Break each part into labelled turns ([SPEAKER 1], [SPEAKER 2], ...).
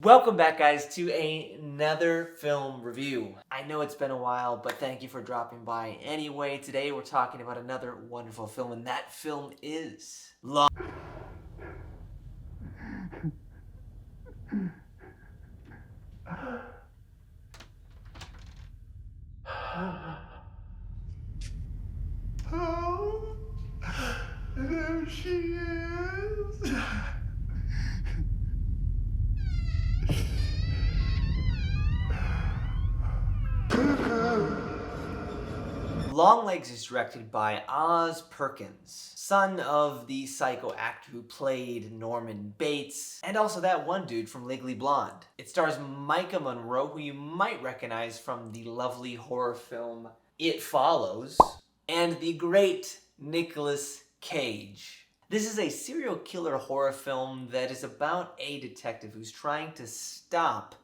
[SPEAKER 1] Welcome back, guys, to another film review. I know it's been a while, but thank you for dropping by anyway. Today we're talking about another wonderful film, and that film is
[SPEAKER 2] Oh, there she is.
[SPEAKER 1] Longlegs is directed by Perkins, son of the psycho actor who played Norman Bates, and also that one dude from Legally Blonde. It stars Maika Monroe, who you might recognize from the lovely horror film It Follows, and the great Nicolas Cage. This is a serial killer horror film that is about a detective who's trying to stop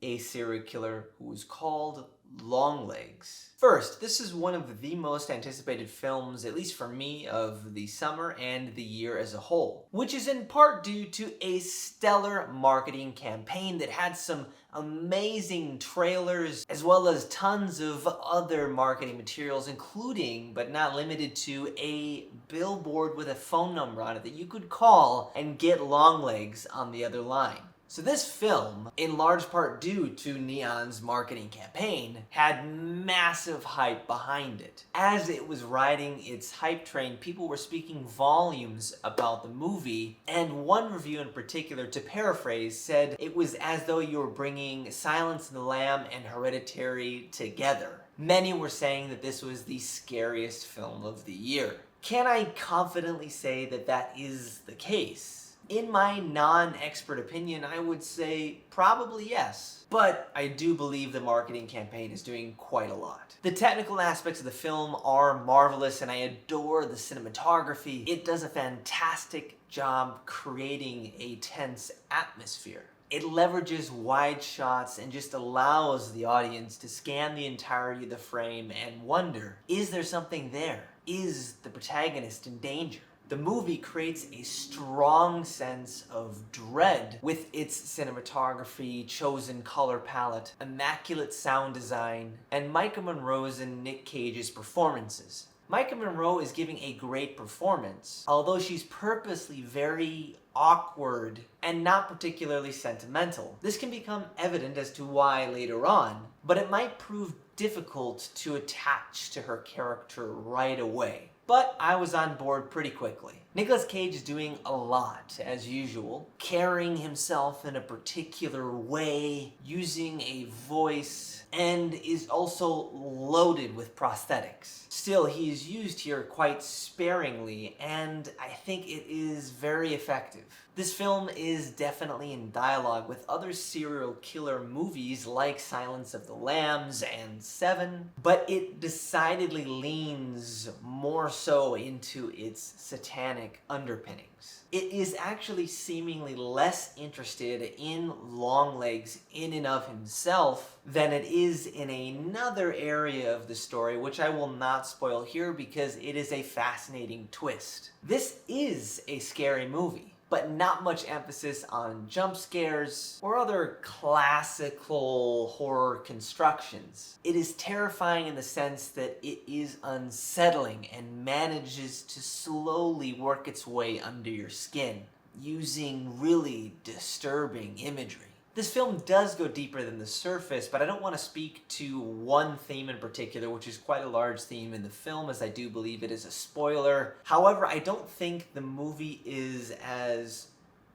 [SPEAKER 1] a serial killer who is called Longlegs. First, this is one of the most anticipated films, at least for me, of the summer and the year as a whole, which is in part due to a stellar marketing campaign that had some amazing trailers as well as tons of other marketing materials, including but not limited to a billboard with a phone number on it that you could call and get Longlegs on the other line. So this film, in large part due to Neon's marketing campaign, had massive hype behind it. As it was riding its hype train, people were speaking volumes about the movie, and one review in particular, to paraphrase, said it was as though you were bringing Silence of the Lamb and Hereditary together. Many were saying that this was the scariest film of the year. Can I confidently say that that is the case? In my non-expert opinion, I would say probably yes. But I do believe the marketing campaign is doing quite a lot. The technical aspects of the film are marvelous, and I adore the cinematography. It does a fantastic job creating a tense atmosphere. It leverages wide shots and just allows the audience to scan the entirety of the frame and wonder, is there something there? Is the protagonist in danger? The movie creates a strong sense of dread with its cinematography, chosen color palette, immaculate sound design, and Maika Monroe's and Nick Cage's performances. Maika Monroe is giving a great performance, although she's purposely very awkward and not particularly sentimental. This can become evident as to why later on, but it might prove difficult to attach to her character right away. But I was on board pretty quickly. Nicolas Cage is doing a lot, as usual, carrying himself in a particular way, using a voice, and is also loaded with prosthetics. Still, he is used here quite sparingly, and I think it is very effective. This film is definitely in dialogue with other serial killer movies like Silence of the Lambs and Seven, but it decidedly leans more so into its satanic underpinnings. It is actually seemingly less interested in Longlegs in and of himself than it is in another area of the story, which I will not spoil here because it is a fascinating twist. This is a scary movie, but not much emphasis on jump scares or other classical horror constructions. It is terrifying in the sense that it is unsettling and manages to slowly work its way under your skin, using really disturbing imagery. This film does go deeper than the surface, but I don't want to speak to one theme in particular, which is quite a large theme in the film, as I do believe it is a spoiler. However, I don't think the movie is as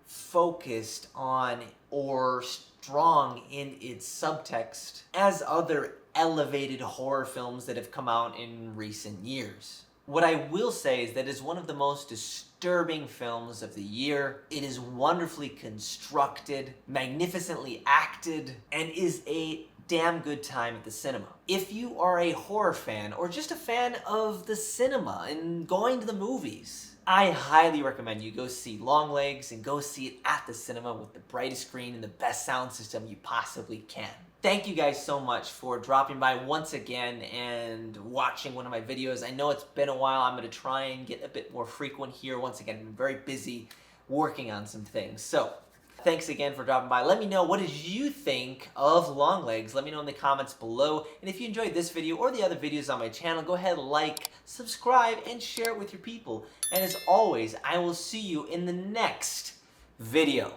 [SPEAKER 1] focused on or strong in its subtext as other elevated horror films that have come out in recent years. What I will say is that it's one of the most disturbing films of the year. It is wonderfully constructed, magnificently acted, and is a damn good time at the cinema. If you are a horror fan or just a fan of the cinema and going to the movies, I highly recommend you go see Longlegs and go see it at the cinema with the brightest screen and the best sound system you possibly can. Thank you guys so much for dropping by once again and watching one of my videos. I know it's been a while. I'm going to try and get a bit more frequent here. Once again, I'm very busy working on some things. So, Thanks again for dropping by. Let me know, what did you think of Longlegs? Let me know in the comments below. And if you enjoyed this video or the other videos on my channel, go ahead, like, subscribe, and share it with your people. And as always, I will see you in the next video.